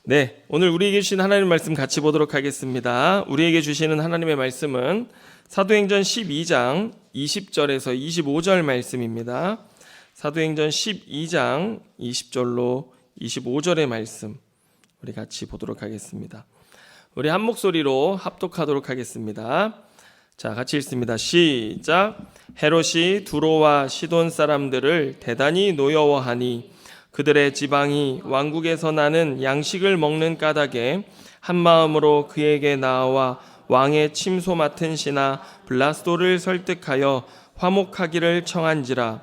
네, 오늘 우리에게 주신 하나님의 말씀 같이 보도록 하겠습니다. 우리에게 주시는 하나님의 말씀은 사도행전 12장 20절에서 25절 말씀입니다. 사도행전 12장 20절로 25절의 말씀 우리 같이 보도록 하겠습니다. 우리 한 목소리로 합독하도록 하겠습니다. 자, 같이 읽습니다. 시작. 헤롯이 두로와 시돈 사람들을 대단히 노여워하니 그들의 지방이 왕국에서 나는 양식을 먹는 까닭에 한 마음으로 그에게 나아와 왕의 침소 맡은 신하 블라스도를 설득하여 화목하기를 청한지라.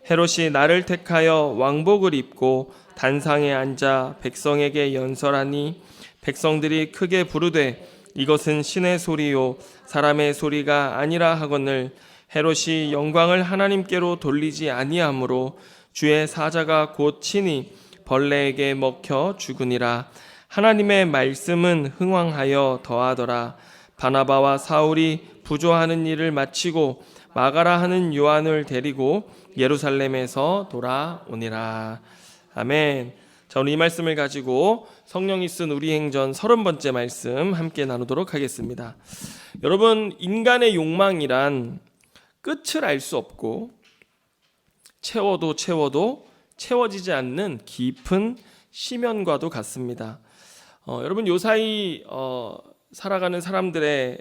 헤롯이 나를 택하여 왕복을 입고 단상에 앉아 백성에게 연설하니 백성들이 크게 부르되 이것은 신의 소리요 사람의 소리가 아니라 하거늘 헤롯이 영광을 하나님께로 돌리지 아니하므로 주의 사자가 곧 친히 벌레에게 먹혀 죽으니라. 하나님의 말씀은 흥왕하여 더하더라. 바나바와 사울이 부조하는 일을 마치고 마가라 하는 요한을 데리고 예루살렘에서 돌아오니라. 아멘. 자, 오늘 이 말씀을 가지고 성령이 쓴 우리 행전 30번째 말씀 함께 나누도록 하겠습니다. 여러분, 인간의 욕망이란 끝을 알 수 없고 채워도 채워지지 않는 깊은 심연과도 같습니다. 여러분, 요사이 살아가는 사람들의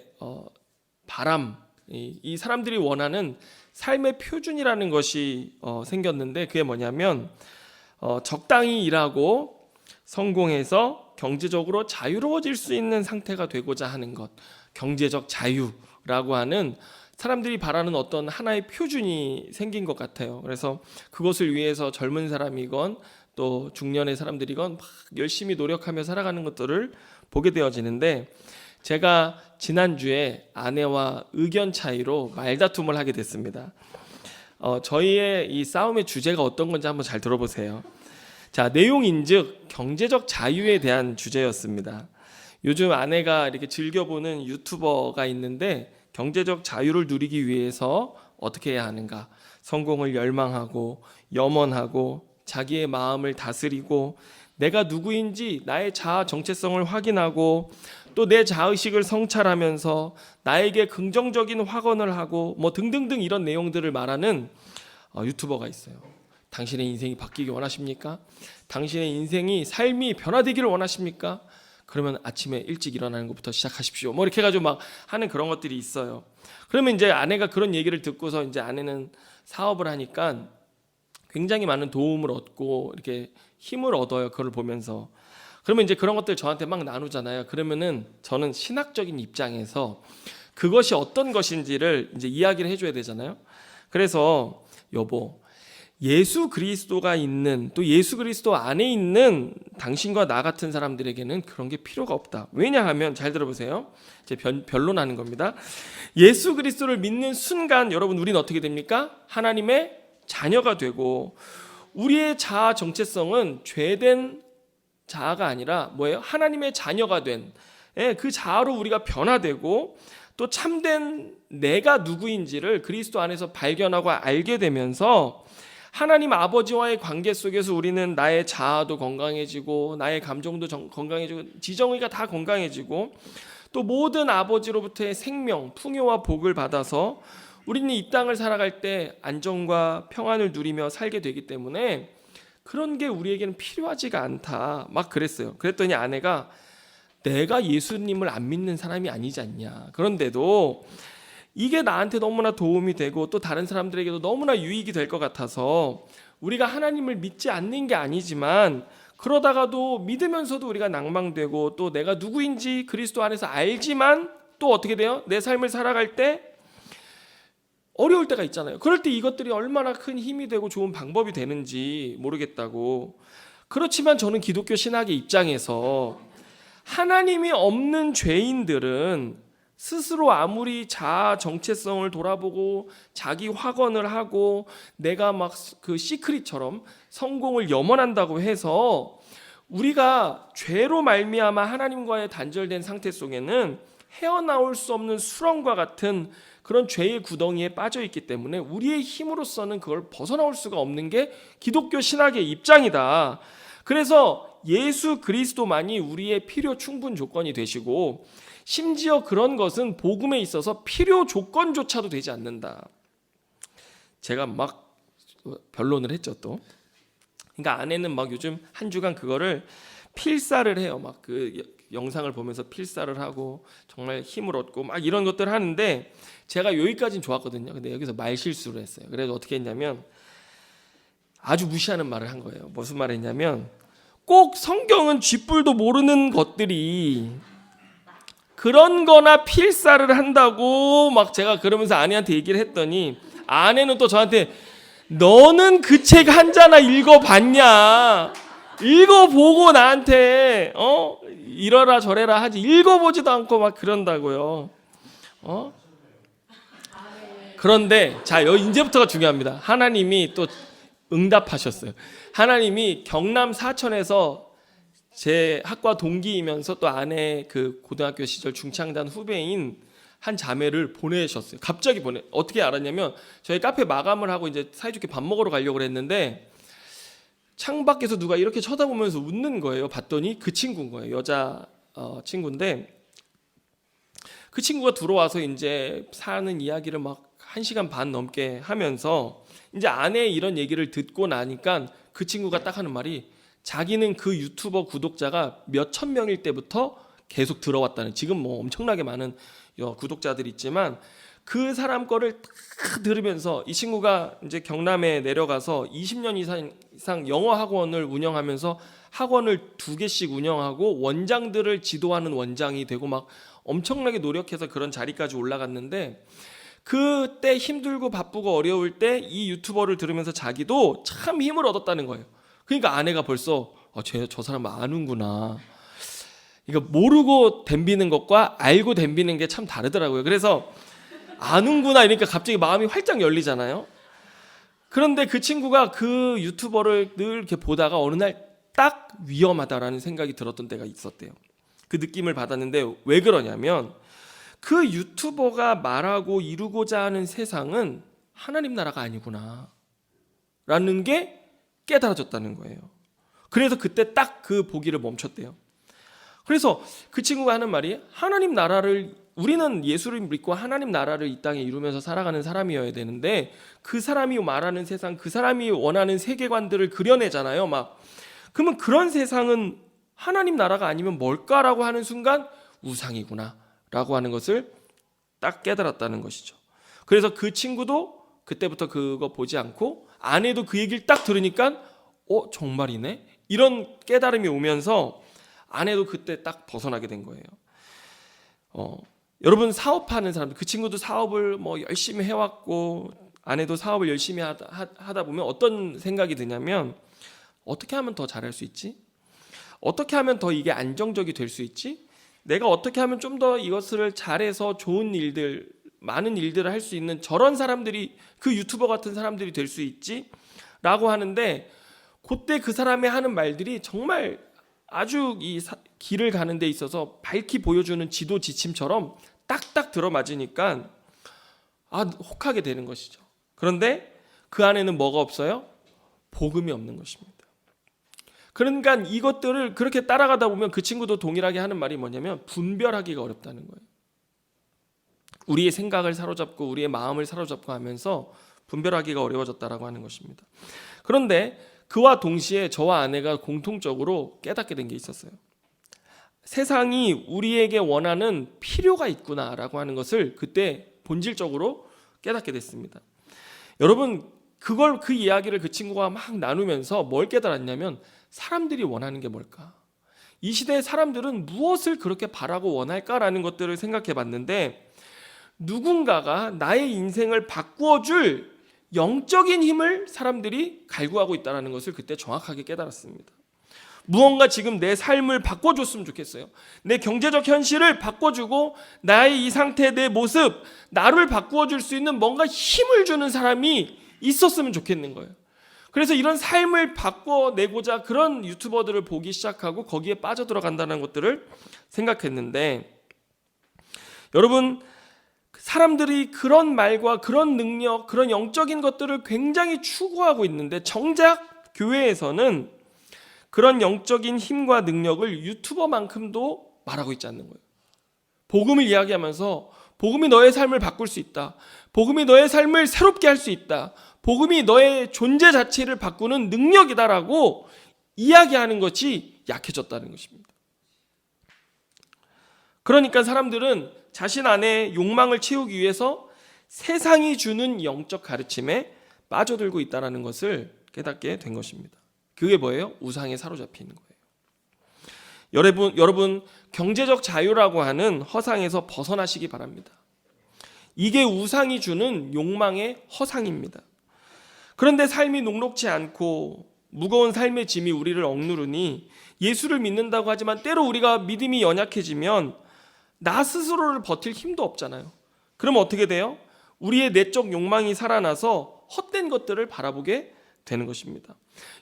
바람, 이 사람들이 원하는 삶의 표준이라는 것이 생겼는데 그게 뭐냐면 적당히 일하고 성공해서 경제적으로 자유로워질 수 있는 상태가 되고자 하는 것, 경제적 자유라고 하는 사람들이 바라는 어떤 하나의 표준이 생긴 것 같아요. 그래서 그것을 위해서 젊은 사람이건 또 중년의 사람들이건 막 열심히 노력하며 살아가는 것들을 보게 되어지는데, 제가 지난주에 아내와 의견 차이로 말다툼을 하게 됐습니다. 저희의 이 싸움의 주제가 어떤 건지 한번 잘 들어보세요. 자, 내용인즉 경제적 자유에 대한 주제였습니다. 요즘 아내가 이렇게 즐겨보는 유튜버가 있는데 경제적 자유를 누리기 위해서 어떻게 해야 하는가? 성공을 열망하고 염원하고 자기의 마음을 다스리고 내가 누구인지 나의 자아 정체성을 확인하고 또 내 자의식을 성찰하면서 나에게 긍정적인 확언을 하고 뭐 등등등 이런 내용들을 말하는 유튜버가 있어요. 당신의 인생이 바뀌기 원하십니까? 당신의 인생이 삶이 변화되기를 원하십니까? 그러면 아침에 일찍 일어나는 것부터 시작하십시오. 뭐 이렇게 해가지고 막 하는 그런 것들이 있어요. 그러면 이제 아내가 그런 얘기를 듣고서 이제 아내는 사업을 하니까 굉장히 많은 도움을 얻고 이렇게 힘을 얻어요. 그걸 보면서. 그러면 이제 그런 것들 저한테 막 나누잖아요. 그러면은 저는 신학적인 입장에서 그것이 어떤 것인지를 이제 이야기를 해줘야 되잖아요. 그래서 여보, 예수 그리스도가 있는, 또 예수 그리스도 안에 있는 당신과 나 같은 사람들에게는 그런 게 필요가 없다. 왜냐하면 잘 들어보세요. 이제 변론하는 겁니다. 예수 그리스도를 믿는 순간 여러분, 우리는 어떻게 됩니까? 하나님의 자녀가 되고 우리의 자아 정체성은 죄된 자아가 아니라 뭐예요? 하나님의 자녀가 된 그 자아로 우리가 변화되고 또 참된 내가 누구인지를 그리스도 안에서 발견하고 알게 되면서 하나님 아버지와의 관계 속에서 우리는 나의 자아도 건강해지고 나의 감정도 건강해지고 지정의가 다 건강해지고 또 모든 아버지로부터의 생명, 풍요와 복을 받아서 우리는 이 땅을 살아갈 때 안정과 평안을 누리며 살게 되기 때문에 그런 게 우리에게는 필요하지가 않다. 막 그랬어요. 그랬더니 아내가 내가 예수님을 안 믿는 사람이 아니지 않냐. 그런데도 이게 나한테 너무나 도움이 되고 또 다른 사람들에게도 너무나 유익이 될 것 같아서 우리가 하나님을 믿지 않는 게 아니지만 그러다가도 믿으면서도 우리가 낭망되고 또 내가 누구인지 그리스도 안에서 알지만 또 어떻게 돼요? 내 삶을 살아갈 때 어려울 때가 있잖아요. 그럴 때 이것들이 얼마나 큰 힘이 되고 좋은 방법이 되는지 모르겠다고. 그렇지만 저는 기독교 신학의 입장에서 하나님이 없는 죄인들은 스스로 아무리 자아 정체성을 돌아보고 자기 확언을 하고 내가 막 그 시크릿처럼 성공을 염원한다고 해서 우리가 죄로 말미암아 하나님과의 단절된 상태 속에는 헤어나올 수 없는 수렁과 같은 그런 죄의 구덩이에 빠져 있기 때문에 우리의 힘으로서는 그걸 벗어나올 수가 없는 게 기독교 신학의 입장이다. 그래서 예수 그리스도만이 우리의 필요 충분 조건이 되시고 심지어 그런 것은 복음에 있어서 필요 조건조차도 되지 않는다. 제가 막 변론을 했죠 또. 그러니까 아내는 막 요즘 한 주간 그거를 필사를 해요. 막 그 영상을 보면서 필사를 하고 정말 힘을 얻고 막 이런 것들을 하는데 제가 여기까지는 좋았거든요. 근데 여기서 말 실수를 했어요. 그래서 어떻게 했냐면 아주 무시하는 말을 한 거예요. 무슨 말을 했냐면 꼭 성경은 쥐뿔도 모르는 것들이 그런 거나 필사를 한다고 막 제가 그러면서 아내한테 얘기를 했더니 아내는 또 저한테 너는 그 책 한 자나 읽어봤냐? 읽어보고 나한테 이러라 저래라 하지 읽어보지도 않고 막 그런다고요. 그런데 자 여기 이제부터가 중요합니다. 하나님이 또 응답하셨어요. 하나님이 경남 사천에서 제 학과 동기이면서 또 아내 그 고등학교 시절 중창단 후배인 한 자매를 보내셨어요. 갑자기 어떻게 알았냐면 저희 카페 마감을 하고 이제 사이좋게 밥 먹으러 가려고 했는데 창밖에서 누가 이렇게 쳐다보면서 웃는 거예요. 봤더니 그 친구인 거예요. 여자 친구인데 그 친구가 들어와서 이제 사는 이야기를 막 1시간 반 넘게 하면서 이제 아내의 이런 얘기를 듣고 나니까 그 친구가 딱 하는 말이 자기는 그 유튜버 구독자가 몇천 명일 때부터 계속 들어왔다는, 지금 뭐 엄청나게 많은 구독자들이 있지만 그 사람 거를 딱 들으면서 이 친구가 이제 경남에 내려가서 20년 이상 영어 학원을 운영하면서 학원을 2개씩 운영하고 원장들을 지도하는 원장이 되고 막 엄청나게 노력해서 그런 자리까지 올라갔는데 그때 힘들고 바쁘고 어려울 때 이 유튜버를 들으면서 자기도 참 힘을 얻었다는 거예요. 그러니까 아내가 벌써 저 사람 아는구나. 이거 모르고 덤비는 것과 알고 덤비는 게 참 다르더라고요. 그래서 아는구나 이러니까 갑자기 마음이 활짝 열리잖아요. 그런데 그 친구가 그 유튜버를 늘 이렇게 보다가 어느 날 딱 위험하다라는 생각이 들었던 때가 있었대요. 그 느낌을 받았는데 왜 그러냐면 그 유튜버가 말하고 이루고자 하는 세상은 하나님 나라가 아니구나 라는 게 깨달아졌다는 거예요. 그래서 그때 딱 그 보기를 멈췄대요. 그래서 그 친구가 하는 말이 하나님 나라를, 우리는 예수를 믿고 하나님 나라를 이 땅에 이루면서 살아가는 사람이어야 되는데 그 사람이 말하는 세상, 그 사람이 원하는 세계관들을 그려내잖아요. 막 그러면 그런 세상은 하나님 나라가 아니면 뭘까라고 하는 순간 우상이구나 라고 하는 것을 딱 깨달았다는 것이죠. 그래서 그 친구도 그때부터 그거 보지 않고 아내도 그 얘기를 딱 들으니까 정말이네? 이런 깨달음이 오면서 아내도 그때 딱 벗어나게 된 거예요. 여러분 사업하는 사람들, 그 친구도 사업을 뭐 열심히 해왔고 아내도 사업을 열심히 하다 보면 어떤 생각이 드냐면 어떻게 하면 더 잘할 수 있지? 어떻게 하면 더 이게 안정적이 될 수 있지? 내가 어떻게 하면 좀 더 이것을 잘해서 좋은 일들, 많은 일들을 할 수 있는 저런 사람들이, 그 유튜버 같은 사람들이 될 수 있지? 라고 하는데 그때 그 사람이 하는 말들이 정말 아주 이 길을 가는 데 있어서 밝히 보여주는 지도 지침처럼 딱딱 들어맞으니까 혹하게 되는 것이죠. 그런데 그 안에는 뭐가 없어요? 복음이 없는 것입니다. 그러니까 이것들을 그렇게 따라가다 보면 그 친구도 동일하게 하는 말이 뭐냐면 분별하기가 어렵다는 거예요. 우리의 생각을 사로잡고 우리의 마음을 사로잡고 하면서 분별하기가 어려워졌다라고 하는 것입니다. 그런데 그와 동시에 저와 아내가 공통적으로 깨닫게 된 게 있었어요. 세상이 우리에게 원하는 필요가 있구나라고 하는 것을 그때 본질적으로 깨닫게 됐습니다. 여러분 그 이야기를 그 친구가 막 나누면서 뭘 깨달았냐면 사람들이 원하는 게 뭘까? 이 시대의 사람들은 무엇을 그렇게 바라고 원할까라는 것들을 생각해 봤는데 누군가가 나의 인생을 바꾸어줄 영적인 힘을 사람들이 갈구하고 있다는 것을 그때 정확하게 깨달았습니다. 무언가 지금 내 삶을 바꿔줬으면 좋겠어요. 내 경제적 현실을 바꿔주고 나의 이 상태, 내 모습, 나를 바꾸어줄 수 있는 뭔가 힘을 주는 사람이 있었으면 좋겠는 거예요. 그래서 이런 삶을 바꿔내고자 그런 유튜버들을 보기 시작하고 거기에 빠져들어간다는 것들을 생각했는데 여러분 사람들이 그런 말과 그런 능력, 그런 영적인 것들을 굉장히 추구하고 있는데 정작 교회에서는 그런 영적인 힘과 능력을 유튜버만큼도 말하고 있지 않는 거예요. 복음을 이야기하면서 복음이 너의 삶을 바꿀 수 있다. 복음이 너의 삶을 새롭게 할 수 있다. 복음이 너의 존재 자체를 바꾸는 능력이다라고 이야기하는 것이 약해졌다는 것입니다. 그러니까 사람들은 자신 안에 욕망을 채우기 위해서 세상이 주는 영적 가르침에 빠져들고 있다는 것을 깨닫게 된 것입니다. 그게 뭐예요? 우상에 사로잡혀 있는 거예요. 여러분 경제적 자유라고 하는 허상에서 벗어나시기 바랍니다. 이게 우상이 주는 욕망의 허상입니다. 그런데 삶이 녹록지 않고 무거운 삶의 짐이 우리를 억누르니 예수를 믿는다고 하지만 때로 우리가 믿음이 연약해지면 나 스스로를 버틸 힘도 없잖아요. 그럼 어떻게 돼요? 우리의 내적 욕망이 살아나서 헛된 것들을 바라보게 되는 것입니다.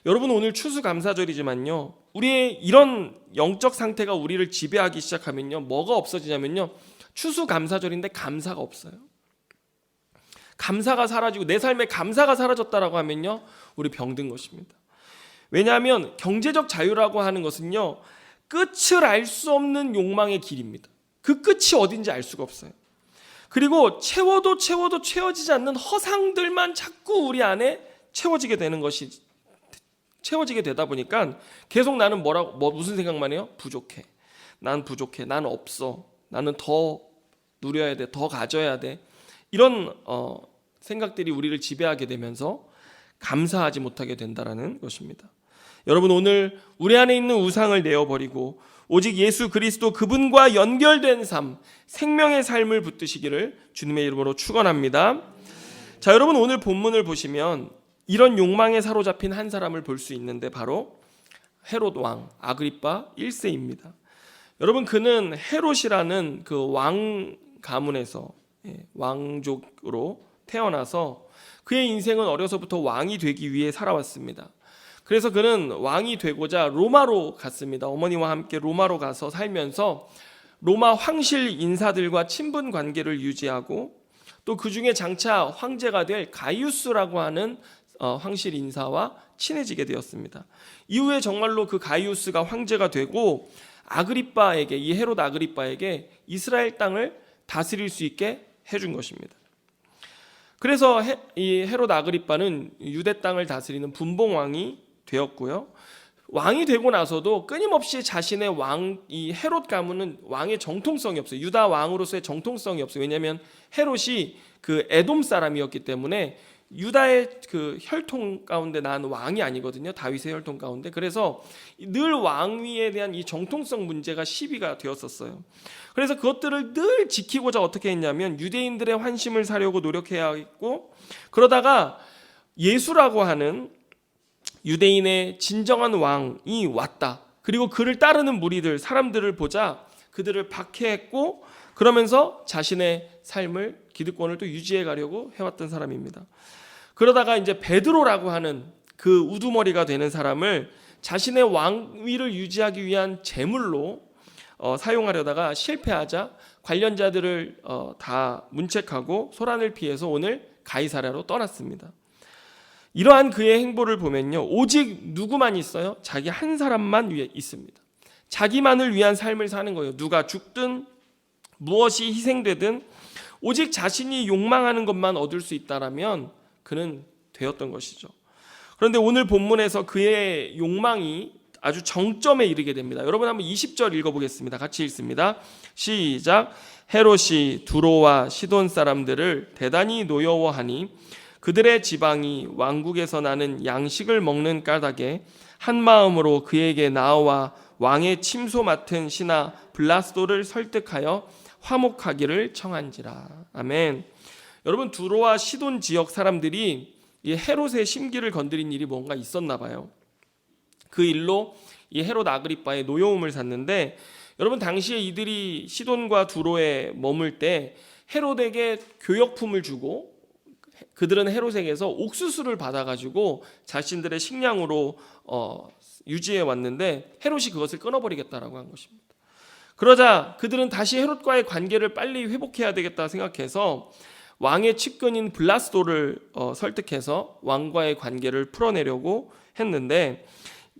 여러분 오늘 추수감사절이지만요, 우리의 이런 영적 상태가 우리를 지배하기 시작하면요, 뭐가 없어지냐면요, 추수감사절인데 감사가 없어요. 감사가 사라지고 내 삶에 감사가 사라졌다라고 하면요, 우리 병든 것입니다. 왜냐하면 경제적 자유라고 하는 것은요, 끝을 알 수 없는 욕망의 길입니다. 그 끝이 어딘지 알 수가 없어요. 그리고 채워도 채워지지 않는 허상들만 자꾸 우리 안에 채워지게 되다 보니까 계속 나는 무슨 생각만 해요? 부족해. 난 부족해. 난 없어. 나는 더 누려야 돼. 더 가져야 돼. 이런 생각들이 우리를 지배하게 되면서 감사하지 못하게 된다는 것입니다. 여러분 오늘 우리 안에 있는 우상을 내어버리고 오직 예수 그리스도 그분과 연결된 삶, 생명의 삶을 붙드시기를 주님의 이름으로 축원합니다. 자, 여러분 오늘 본문을 보시면 이런 욕망에 사로잡힌 한 사람을 볼 수 있는데 바로 헤롯 왕 아그리파 1세입니다. 여러분 그는 헤롯이라는 그 왕 가문에서 왕족으로 태어나서 그의 인생은 어려서부터 왕이 되기 위해 살아왔습니다. 그래서 그는 왕이 되고자 로마로 갔습니다. 어머니와 함께 로마로 가서 살면서 로마 황실 인사들과 친분 관계를 유지하고 또 그 중에 장차 황제가 될 가이우스라고 하는 황실 인사와 친해지게 되었습니다. 이후에 정말로 그 가이우스가 황제가 되고 아그리빠에게, 이 헤롯 아그리빠에게 이스라엘 땅을 다스릴 수 있게 해준 것입니다. 그래서 이 헤롯 아그리빠는 유대 땅을 다스리는 분봉왕이 되었고요. 왕이 되고 나서도 끊임없이 자신의 이 헤롯 가문은 왕의 정통성이 없어요. 유다 왕으로서의 정통성이 없어요. 왜냐하면 헤롯이 그 에돔 사람이었기 때문에 유다의 그 혈통 가운데 난 왕이 아니거든요. 다윗의 혈통 가운데. 그래서 늘 왕위에 대한 이 정통성 문제가 시비가 되었었어요. 그래서 그것들을 늘 지키고자 어떻게 했냐면 유대인들의 환심을 사려고 노력해야 했고, 그러다가 예수라고 하는 유대인의 진정한 왕이 왔다. 그리고 그를 따르는 무리들, 사람들을 보자 그들을 박해했고, 그러면서 자신의 삶을, 기득권을 또 유지해 가려고 해왔던 사람입니다. 그러다가 이제 베드로라고 하는 그 우두머리가 되는 사람을 자신의 왕위를 유지하기 위한 제물로 사용하려다가 실패하자 관련자들을 다 문책하고 소란을 피해서 오늘 가이사랴로 떠났습니다. 이러한 그의 행보를 보면요, 오직 누구만 있어요? 자기 한 사람만 위에 있습니다. 자기만을 위한 삶을 사는 거예요. 누가 죽든 무엇이 희생되든 오직 자신이 욕망하는 것만 얻을 수 있다라면 그는 되었던 것이죠. 그런데 오늘 본문에서 그의 욕망이 아주 정점에 이르게 됩니다. 여러분 한번 20절 읽어보겠습니다. 같이 읽습니다. 시작. 헤롯이 두로와 시돈 사람들을 대단히 노여워하니 그들의 지방이 왕국에서 나는 양식을 먹는 까닭에 한 마음으로 그에게 나와 왕의 침소 맡은 신하 블라스도를 설득하여 화목하기를 청한지라. 아멘. 여러분 두로와 시돈 지역 사람들이 이 헤롯의 심기를 건드린 일이 뭔가 있었나 봐요. 그 일로 이 헤롯 아그리빠의 노여움을 샀는데, 여러분 당시에 이들이 시돈과 두로에 머물 때 헤롯에게 교역품을 주고 그들은 헤롯에게서 옥수수를 받아가지고 자신들의 식량으로 유지해 왔는데 헤롯이 그것을 끊어버리겠다라고 한 것입니다. 그러자 그들은 다시 헤롯과의 관계를 빨리 회복해야 되겠다 생각해서 왕의 측근인 블라스도를 설득해서 왕과의 관계를 풀어내려고 했는데,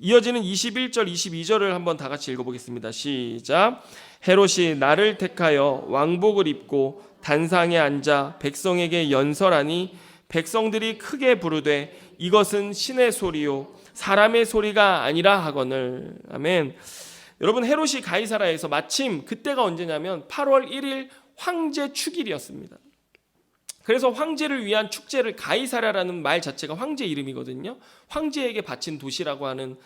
이어지는 21절, 22절을 한번 다 같이 읽어보겠습니다. 시작. 헤롯이 나를 택하여 왕복을 입고 단상에 앉아 백성에게 연설하니 백성들이 크게 부르되 이것은 신의 소리요 사람의 소리가 아니라 하거늘. 아멘. 여러분, 헤롯이 가이사라에서 마침 그때가 언제냐면 8월 1일 황제 축일이었습니다. 그래서 황제를 위한 축제를, 가이사라라는 말 자체가 황제 이름이거든요. 황제에게 바친 도시라고 하는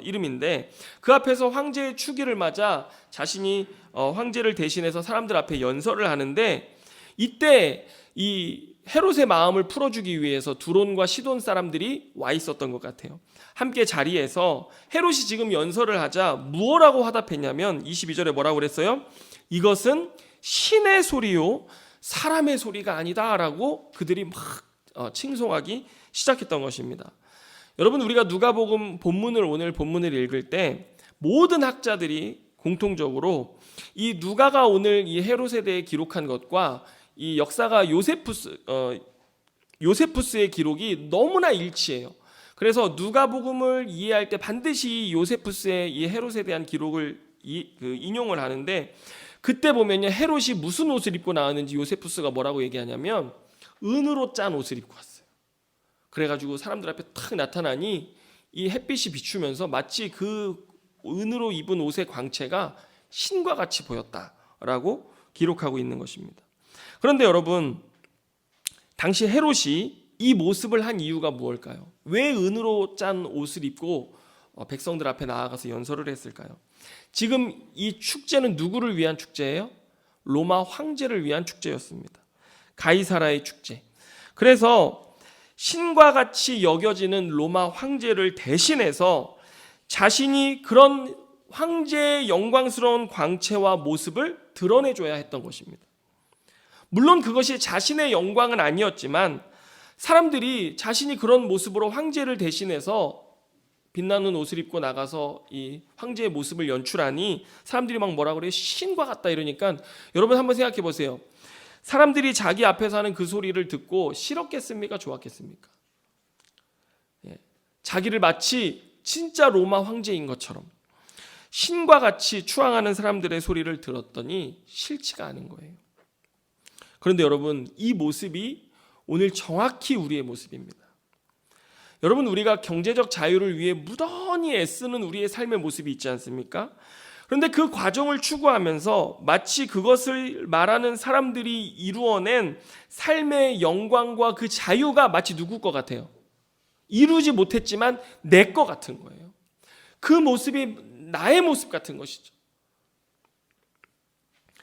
이름인데, 그 앞에서 황제의 축일을 맞아 자신이 황제를 대신해서 사람들 앞에 연설을 하는데, 이때 이 헤롯의 마음을 풀어주기 위해서 두론과 시돈 사람들이 와 있었던 것 같아요. 함께 자리에서 헤롯이 지금 연설을 하자 무엇라고 화답했냐면 22절에 뭐라고 그랬어요? 이것은 신의 소리요 사람의 소리가 아니다 라고 그들이 막 칭송하기 시작했던 것입니다. 여러분, 우리가 누가복음 오늘 본문을 읽을 때 모든 학자들이 공통적으로 이 누가가 오늘 이 헤롯에 대해 기록한 것과 이 역사가 요세푸스의 기록이 너무나 일치해요. 그래서 누가복음을 이해할 때 반드시 요세푸스의 이 헤롯에 대한 기록을 인용을 하는데, 그때 보면요, 헤롯이 무슨 옷을 입고 나왔는지 요세푸스가 뭐라고 얘기하냐면 은으로 짠 옷을 입고 왔어요. 그래가지고 사람들 앞에 탁 나타나니 이 햇빛이 비추면서 마치 그 은으로 입은 옷의 광채가 신과 같이 보였다라고 기록하고 있는 것입니다. 그런데 여러분, 당시 헤롯이 이 모습을 한 이유가 무엇일까요? 왜 은으로 짠 옷을 입고 백성들 앞에 나아가서 연설을 했을까요? 지금 이 축제는 누구를 위한 축제예요? 로마 황제를 위한 축제였습니다. 가이사라의 축제. 그래서 신과 같이 여겨지는 로마 황제를 대신해서 자신이 그런 황제의 영광스러운 광채와 모습을 드러내줘야 했던 것입니다. 물론 그것이 자신의 영광은 아니었지만 사람들이 자신이 그런 모습으로 황제를 대신해서 빛나는 옷을 입고 나가서 이 황제의 모습을 연출하니 사람들이 막 뭐라 그래요? 신과 같다 이러니까, 여러분 한번 생각해 보세요. 사람들이 자기 앞에서 하는 그 소리를 듣고 싫었겠습니까? 좋았겠습니까? 자기를 마치 진짜 로마 황제인 것처럼 신과 같이 추앙하는 사람들의 소리를 들었더니 싫지가 않은 거예요. 그런데 여러분, 이 모습이 오늘 정확히 우리의 모습입니다. 여러분, 우리가 경제적 자유를 위해 무던히 애쓰는 우리의 삶의 모습이 있지 않습니까? 그런데 그 과정을 추구하면서 마치 그것을 말하는 사람들이 이루어낸 삶의 영광과 그 자유가 마치 누구 것 같아요? 이루지 못했지만 내 것 같은 거예요. 그 모습이 나의 모습 같은 것이죠.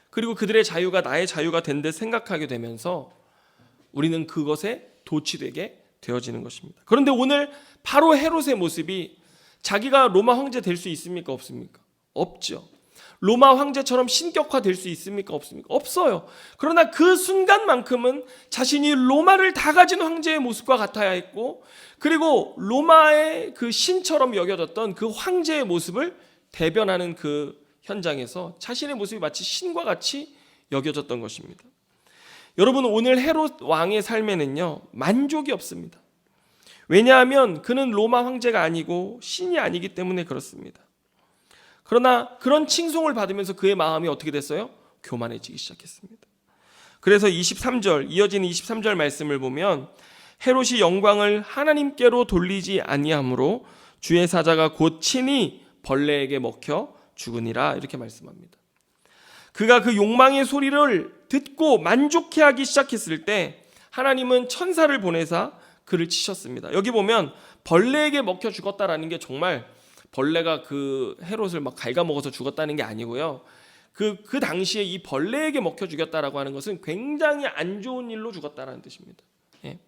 그리고 그들의 자유가 나의 자유가 된 듯 생각하게 되면서 우리는 그것에 도취되게 되어지는 것입니다. 그런데 오늘 바로 헤롯의 모습이 자기가 로마 황제 될 수 있습니까? 없습니까? 없죠. 로마 황제처럼 신격화될 수 있습니까? 없습니까? 없어요. 그러나 그 순간만큼은 자신이 로마를 다 가진 황제의 모습과 같아야 했고, 그리고 로마의 그 신처럼 여겨졌던 그 황제의 모습을 대변하는 그 현장에서 자신의 모습이 마치 신과 같이 여겨졌던 것입니다. 여러분, 오늘 헤롯 왕의 삶에는요, 만족이 없습니다. 왜냐하면 그는 로마 황제가 아니고 신이 아니기 때문에 그렇습니다. 그러나 그런 칭송을 받으면서 그의 마음이 어떻게 됐어요? 교만해지기 시작했습니다. 그래서 23절, 이어지는 23절 말씀을 보면 헤롯이 영광을 하나님께로 돌리지 아니하므로 주의 사자가 곧 친히 벌레에게 먹혀 죽으니라, 이렇게 말씀합니다. 그가 그 욕망의 소리를 듣고 만족해하기 시작했을 때 하나님은 천사를 보내사 그를 치셨습니다. 여기 보면 벌레에게 먹혀 죽었다라는 게 정말 벌레가 그 헤롯을 막 갉아먹어서 죽었다는 게 아니고요. 그 당시에 이 벌레에게 먹혀 죽였다라고 하는 것은 굉장히 안 좋은 일로 죽었다라는 뜻입니다. 예.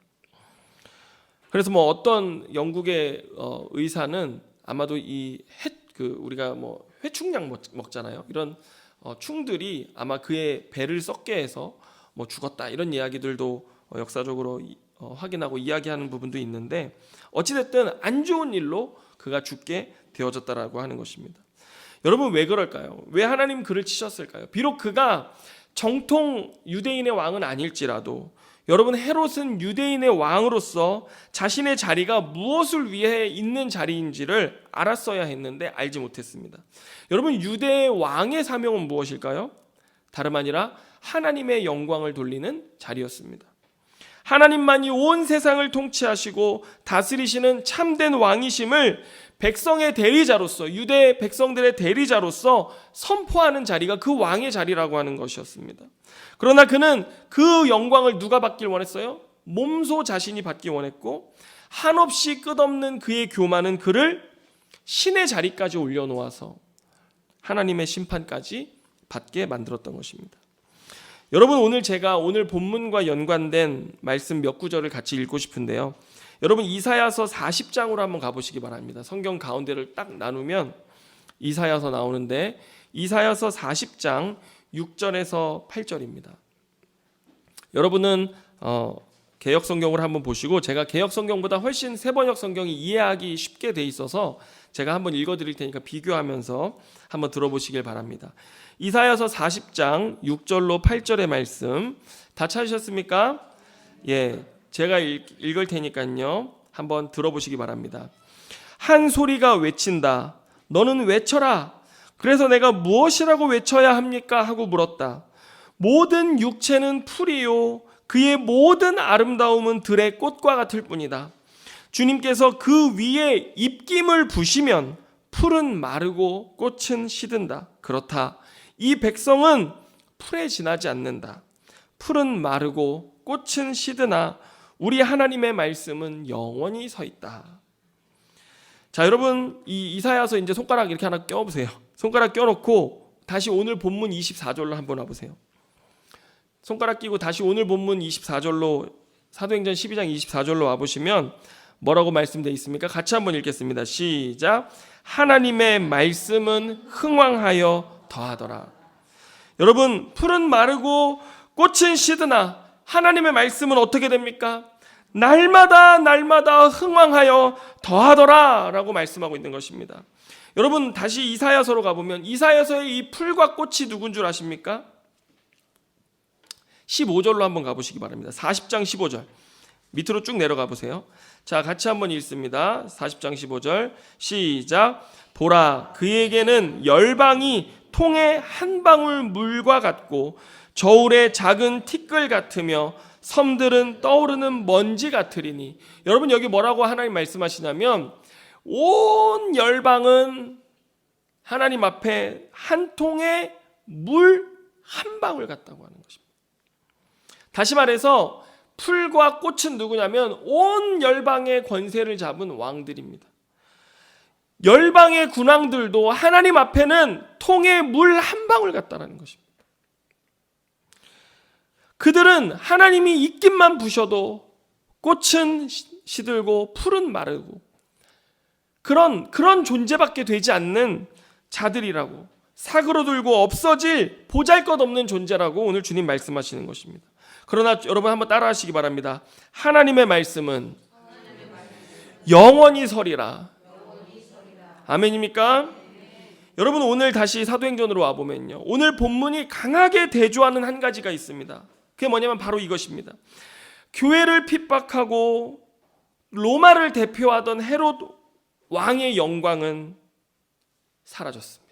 그래서 뭐 어떤 영국의 의사는 아마도 우리가 뭐 회충약 먹잖아요. 이런 충들이 아마 그의 배를 썩게 해서 뭐 죽었다, 이런 이야기들도 역사적으로 확인하고 이야기하는 부분도 있는데, 어찌됐든 안 좋은 일로 그가 죽게 되어졌다라고 하는 것입니다. 여러분, 왜 그럴까요? 왜 하나님 그를 치셨을까요? 비록 그가 정통 유대인의 왕은 아닐지라도 여러분, 헤롯은 유대인의 왕으로서 자신의 자리가 무엇을 위해 있는 자리인지를 알았어야 했는데 알지 못했습니다. 여러분, 유대의 왕의 사명은 무엇일까요? 다름 아니라 하나님의 영광을 돌리는 자리였습니다. 하나님만이 온 세상을 통치하시고 다스리시는 참된 왕이심을 백성의 대리자로서, 유대 백성들의 대리자로서 선포하는 자리가 그 왕의 자리라고 하는 것이었습니다. 그러나 그는 그 영광을 누가 받길 원했어요? 몸소 자신이 받기 원했고, 한없이 끝없는 그의 교만은 그를 신의 자리까지 올려놓아서 하나님의 심판까지 받게 만들었던 것입니다. 여러분, 오늘 제가 오늘 본문과 연관된 말씀 몇 구절을 같이 읽고 싶은데요. 여러분, 이사야서 40장으로 한번 가보시기 바랍니다. 성경 가운데를 딱 나누면 이사야서 나오는데, 이사야서 40장 6절에서 8절입니다. 여러분은 개역 성경을 한번 보시고, 제가 개역 성경보다 훨씬 세번역 성경이 이해하기 쉽게 돼 있어서 제가 한번 읽어드릴 테니까 비교하면서 한번 들어보시길 바랍니다. 이사야서 40장 6절로 8절의 말씀 다 찾으셨습니까? 예, 제가 읽을 테니까요. 한번 들어보시기 바랍니다. 한 소리가 외친다. 너는 외쳐라. 그래서 내가 무엇이라고 외쳐야 합니까? 하고 물었다. 모든 육체는 풀이요, 그의 모든 아름다움은 들의 꽃과 같을 뿐이다. 주님께서 그 위에 입김을 부시면 풀은 마르고 꽃은 시든다. 그렇다. 이 백성은 풀에 지나지 않는다. 풀은 마르고 꽃은 시드나 우리 하나님의 말씀은 영원히 서 있다. 자, 여러분, 이 이사야서 이제 손가락 이렇게 하나 껴보세요. 손가락 껴놓고 다시 오늘 본문 24절로 한번 와보세요. 손가락 끼고 다시 오늘 본문 24절로, 사도행전 12장 24절로 와보시면 뭐라고 말씀되어 있습니까? 같이 한번 읽겠습니다. 시작. 하나님의 말씀은 흥왕하여 더하더라. 여러분, 풀은 마르고 꽃은 시드나 하나님의 말씀은 어떻게 됩니까? 날마다 흥왕하여 더하더라 라고 말씀하고 있는 것입니다. 여러분, 다시 이사야서로 가보면 이사야서의 이 풀과 꽃이 누군 줄 아십니까? 15절로 한번 가보시기 바랍니다. 40장 15절 밑으로 쭉 내려가 보세요. 자, 같이 한번 읽습니다. 40장 15절 시작. 보라, 그에게는 열방이 통의 한 방울 물과 같고 저울의 작은 티끌 같으며 섬들은 떠오르는 먼지 같으리니. 여러분, 여기 뭐라고 하나님 말씀하시냐면 온 열방은 하나님 앞에 한 통의 물 한 방울 같다고 하는 것입니다. 다시 말해서 풀과 꽃은 누구냐면 온 열방의 권세를 잡은 왕들입니다. 열방의 군왕들도 하나님 앞에는 통의 물 한 방울 같다라는 것입니다. 그들은 하나님이 입김만 부셔도 꽃은 시들고 풀은 마르고 그런 존재밖에 되지 않는 자들이라고, 사그러들고 없어질 보잘것없는 존재라고 오늘 주님 말씀하시는 것입니다. 그러나 여러분 한번 따라하시기 바랍니다. 하나님의 말씀은 영원히 서리라. 아멘입니까? 여러분, 오늘 다시 사도행전으로 와보면요, 오늘 본문이 강하게 대조하는 한 가지가 있습니다. 그게 뭐냐면 바로 이것입니다. 교회를 핍박하고 로마를 대표하던 헤롯 왕의 영광은 사라졌습니다.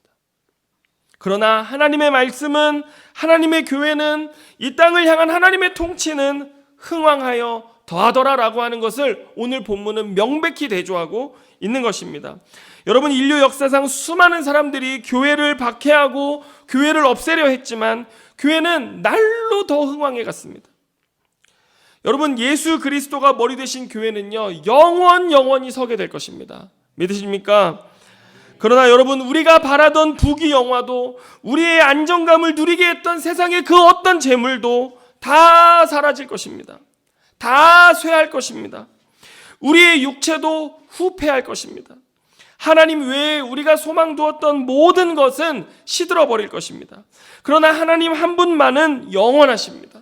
그러나 하나님의 말씀은, 하나님의 교회는, 이 땅을 향한 하나님의 통치는 흥왕하여 더하더라라고 하는 것을 오늘 본문은 명백히 대조하고 있는 것입니다. 여러분, 인류 역사상 수많은 사람들이 교회를 박해하고 교회를 없애려 했지만 교회는 날로 더 흥왕해 갔습니다. 여러분, 예수 그리스도가 머리 되신 교회는요, 영원히 서게 될 것입니다. 믿으십니까? 그러나 여러분, 우리가 바라던 부귀 영화도, 우리의 안정감을 누리게 했던 세상의 그 어떤 재물도 다 사라질 것입니다. 다 쇠할 것입니다. 우리의 육체도 후패할 것입니다. 하나님 외에 우리가 소망 두었던 모든 것은 시들어 버릴 것입니다. 그러나 하나님 한 분만은 영원하십니다.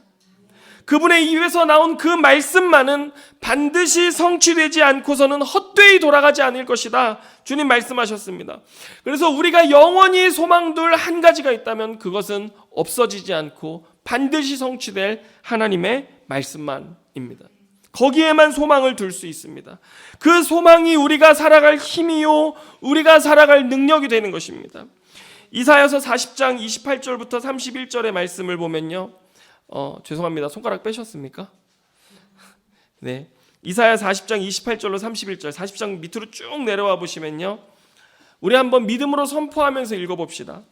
그분의 입에서 나온 그 말씀만은 반드시 성취되지 않고서는 헛되이 돌아가지 않을 것이다, 주님 말씀하셨습니다. 그래서 우리가 영원히 소망둘 한 가지가 있다면 그것은 없어지지 않고 반드시 성취될 하나님의 말씀만입니다. 거기에만 소망을 둘 수 있습니다. 그 소망이 우리가 살아갈 힘이요, 우리가 살아갈 능력이 되는 것입니다. 이사야서 40장 28절부터 31절의 말씀을 보면요, 죄송합니다. 손가락 빼셨습니까? 네, 이사야 40장 28절로 31절, 40장 밑으로 쭉 내려와 보시면요, 우리 한번 믿음으로 선포하면서 읽어봅시다.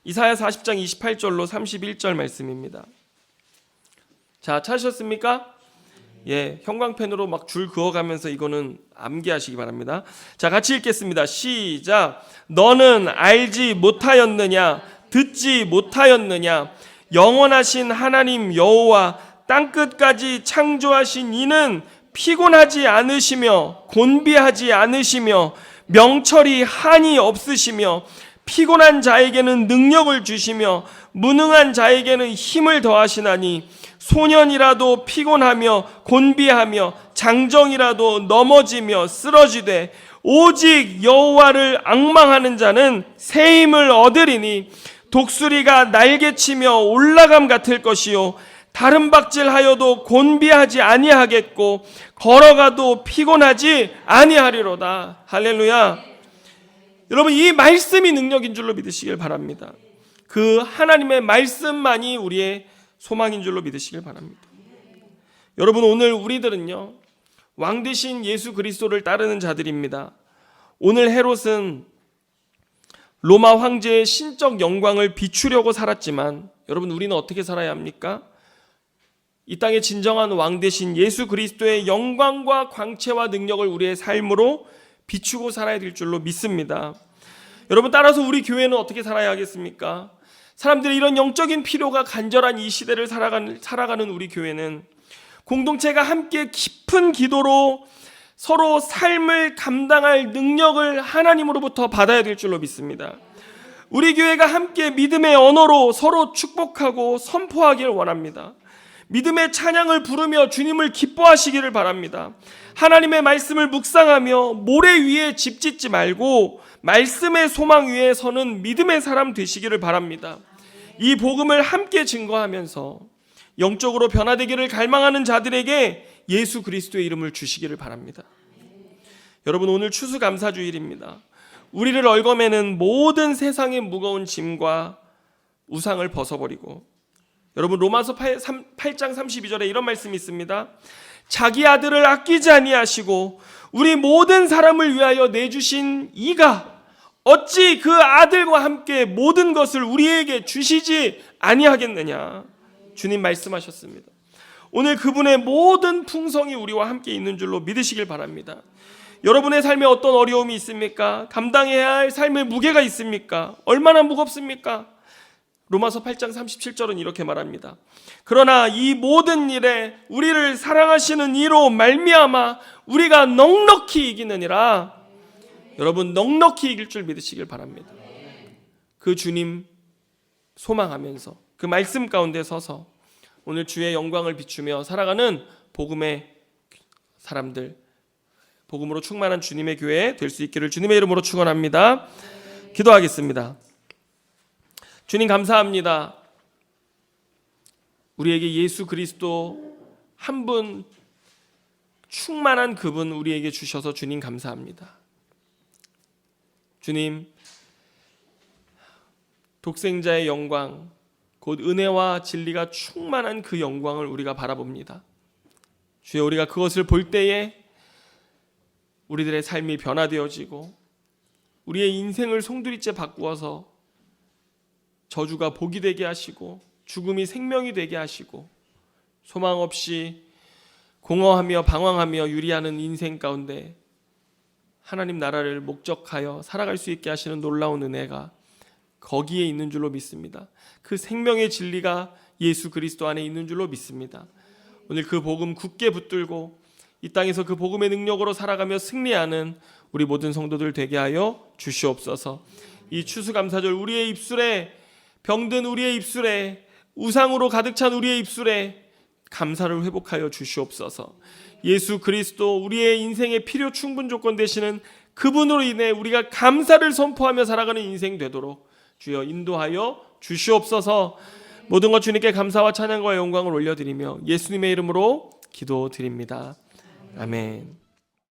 이사야 40장 28절로 31절 말씀입니다. 자, 찾으셨습니까? 예, 형광펜으로 막 줄 그어가면서 이거는 암기하시기 바랍니다. 자, 같이 읽겠습니다. 시작. 너는 알지 못하였느냐? 듣지 못하였느냐? 영원하신 하나님 여호와 땅끝까지 창조하신 이는 피곤하지 않으시며 곤비하지 않으시며 명철이 한이 없으시며 피곤한 자에게는 능력을 주시며 무능한 자에게는 힘을 더하시나니 소년이라도 피곤하며 곤비하며 장정이라도 넘어지며 쓰러지되 오직 여호와를 앙망하는 자는 새 힘을 얻으리니 독수리가 날개치며 올라감 같을 것이요 다른 박질하여도 곤비하지 아니하겠고 걸어가도 피곤하지 아니하리로다. 할렐루야. 여러분, 이 말씀이 능력인 줄로 믿으시길 바랍니다. 그 하나님의 말씀만이 우리의 소망인 줄로 믿으시길 바랍니다. 여러분, 오늘 우리들은요, 왕 되신 예수 그리스도를 따르는 자들입니다. 오늘 헤롯은 로마 황제의 신적 영광을 비추려고 살았지만, 여러분, 우리는 어떻게 살아야 합니까? 이 땅의 진정한 왕 되신 예수 그리스도의 영광과 광채와 능력을 우리의 삶으로 비추고 살아야 될 줄로 믿습니다. 여러분, 따라서 우리 교회는 어떻게 살아야 하겠습니까? 사람들의 이런 영적인 필요가 간절한 이 시대를 살아가는 우리 교회는 공동체가 함께 깊은 기도로 서로 삶을 감당할 능력을 하나님으로부터 받아야 될 줄로 믿습니다. 우리 교회가 함께 믿음의 언어로 서로 축복하고 선포하기를 원합니다. 믿음의 찬양을 부르며 주님을 기뻐하시기를 바랍니다. 하나님의 말씀을 묵상하며 모래 위에 집 짓지 말고 말씀의 소망 위에 서는 믿음의 사람 되시기를 바랍니다. 이 복음을 함께 증거하면서 영적으로 변화되기를 갈망하는 자들에게 예수 그리스도의 이름을 주시기를 바랍니다. 여러분, 오늘 추수감사주일입니다. 우리를 얽어매는 모든 세상의 무거운 짐과 우상을 벗어버리고, 여러분, 로마서 8장 32절에 이런 말씀이 있습니다. 자기 아들을 아끼지 아니하시고 우리 모든 사람을 위하여 내주신 이가 어찌 그 아들과 함께 모든 것을 우리에게 주시지 아니하겠느냐. 주님 말씀하셨습니다. 오늘 그분의 모든 풍성이 우리와 함께 있는 줄로 믿으시길 바랍니다. 여러분의 삶에 어떤 어려움이 있습니까? 감당해야 할 삶의 무게가 있습니까? 얼마나 무겁습니까? 로마서 8장 37절은 이렇게 말합니다. 그러나 이 모든 일에 우리를 사랑하시는 이로 말미암아 우리가 넉넉히 이기느니라. 여러분, 넉넉히 이길 줄 믿으시길 바랍니다. 그 주님 소망하면서 그 말씀 가운데 서서 오늘 주의 영광을 비추며 살아가는 복음의 사람들, 복음으로 충만한 주님의 교회 될 수 있기를 주님의 이름으로 축원합니다. 기도하겠습니다. 주님, 감사합니다. 우리에게 예수 그리스도 한 분, 충만한 그분 우리에게 주셔서 주님 감사합니다. 주님, 독생자의 영광, 곧 은혜와 진리가 충만한 그 영광을 우리가 바라봅니다. 주여, 우리가 그것을 볼 때에 우리들의 삶이 변화되어지고 우리의 인생을 송두리째 바꾸어서 저주가 복이 되게 하시고 죽음이 생명이 되게 하시고 소망 없이 공허하며 방황하며 유리하는 인생 가운데 하나님 나라를 목적하여 살아갈 수 있게 하시는 놀라운 은혜가 거기에 있는 줄로 믿습니다. 그 생명의 진리가 예수 그리스도 안에 있는 줄로 믿습니다. 오늘 그 복음 굳게 붙들고 이 땅에서 그 복음의 능력으로 살아가며 승리하는 우리 모든 성도들 되게 하여 주시옵소서. 이 추수감사절 우리의 입술에, 병든 우리의 입술에, 우상으로 가득 찬 우리의 입술에 감사를 회복하여 주시옵소서. 예수 그리스도 우리의 인생의 필요 충분 조건 되시는 그분으로 인해 우리가 감사를 선포하며 살아가는 인생 되도록 주여 인도하여 주시옵소서. 모든 것 주님께 감사와 찬양과 영광을 올려드리며 예수님의 이름으로 기도드립니다. 아멘.